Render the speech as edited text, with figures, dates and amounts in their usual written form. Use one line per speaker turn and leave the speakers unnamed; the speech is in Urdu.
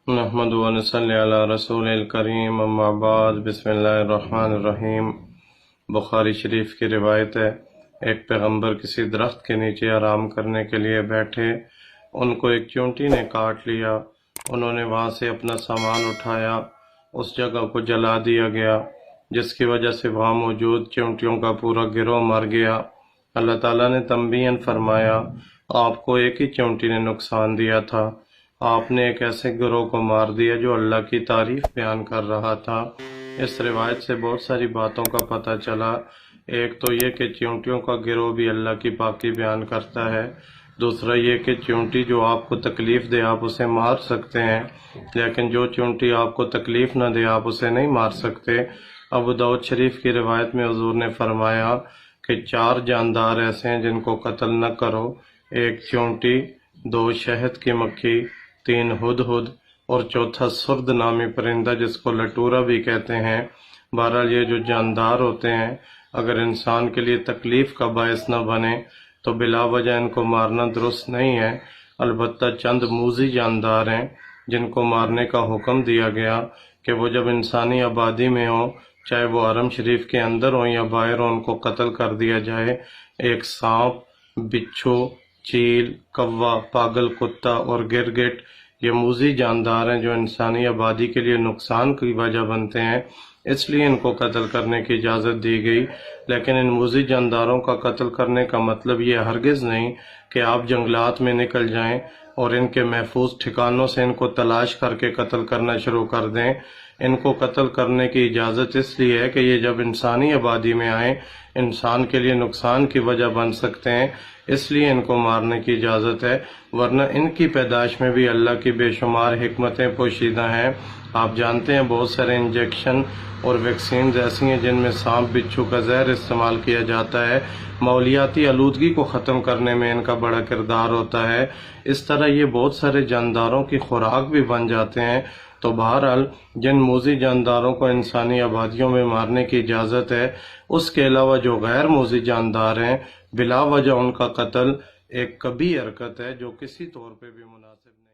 نحمد و نصلی علی رسول الکریم اما بعد بسم اللہ الرحمن الرحیم۔ بخاری شریف کی روایت ہے، ایک پیغمبر کسی درخت کے نیچے آرام کرنے کے لیے بیٹھے، ان کو ایک چونٹی نے کاٹ لیا، انہوں نے وہاں سے اپنا سامان اٹھایا، اس جگہ کو جلا دیا گیا جس کی وجہ سے وہاں موجود چونٹیوں کا پورا گروہ مر گیا۔ اللہ تعالیٰ نے تنبیہاً فرمایا، آپ کو ایک ہی چونٹی نے نقصان دیا تھا، آپ نے ایک ایسے گروہ کو مار دیا جو اللہ کی تعریف بیان کر رہا تھا۔ اس روایت سے بہت ساری باتوں کا پتہ چلا۔ ایک تو یہ کہ چونٹیوں کا گروہ بھی اللہ کی پاکی بیان کرتا ہے، دوسرا یہ کہ چونٹی جو آپ کو تکلیف دے آپ اسے مار سکتے ہیں، لیکن جو چونٹی آپ کو تکلیف نہ دے آپ اسے نہیں مار سکتے۔ ابو داؤد شریف کی روایت میں حضور نے فرمایا کہ 4 جاندار ایسے ہیں جن کو قتل نہ کرو، ایک چونٹی، 2 شہد کی مکھی، 3 ہدہد اور چوتھا سرد نامی پرندہ جس کو لٹورا بھی کہتے ہیں۔ بہرحال یہ جو جاندار ہوتے ہیں اگر انسان کے لیے تکلیف کا باعث نہ بنے تو بلا وجہ ان کو مارنا درست نہیں ہے۔ البتہ چند موذی جاندار ہیں جن کو مارنے کا حکم دیا گیا کہ وہ جب انسانی آبادی میں ہوں، چاہے وہ حرم شریف کے اندر ہوں یا باہر ہوں، ان کو قتل کر دیا جائے۔ ایک سانپ، بچھو، چیل، کوا، پاگل کتا اور گرگٹ یہ موذی جاندار ہیں جو انسانی آبادی کے لیے نقصان کی وجہ بنتے ہیں، اس لیے ان کو قتل کرنے کی اجازت دی گئی۔ لیکن ان موذی جانداروں کا قتل کرنے کا مطلب یہ ہرگز نہیں کہ آپ جنگلات میں نکل جائیں اور ان کے محفوظ ٹھکانوں سے ان کو تلاش کر کے قتل کرنا شروع کر دیں۔ ان کو قتل کرنے کی اجازت اس لیے ہے کہ یہ جب انسانی آبادی میں آئیں انسان کے لیے نقصان کی وجہ بن سکتے ہیں، اس لیے ان کو مارنے کی اجازت ہے، ورنہ ان کی پیدائش میں بھی اللہ کی بے شمار حکمتیں پوشیدہ ہیں۔ آپ جانتے ہیں بہت سارے انجیکشن اور ویکسینز ایسی ہیں جن میں سانپ بچھو کا زہر استعمال کیا جاتا ہے۔ ماحولیاتی آلودگی کو ختم کرنے میں ان کا بڑا کردار ہوتا ہے۔ اس طرح یہ بہت سارے جانداروں کی خوراک بھی بن جاتے ہیں۔ تو بہرحال جن موذی جانداروں کو انسانی آبادیوں میں مارنے کی اجازت ہے، اس کے علاوہ جو غیر موذی جاندار ہیں بلا وجہ ان کا قتل ایک کبیرہ حرکت ہے جو کسی طور پہ بھی مناسب نہیں۔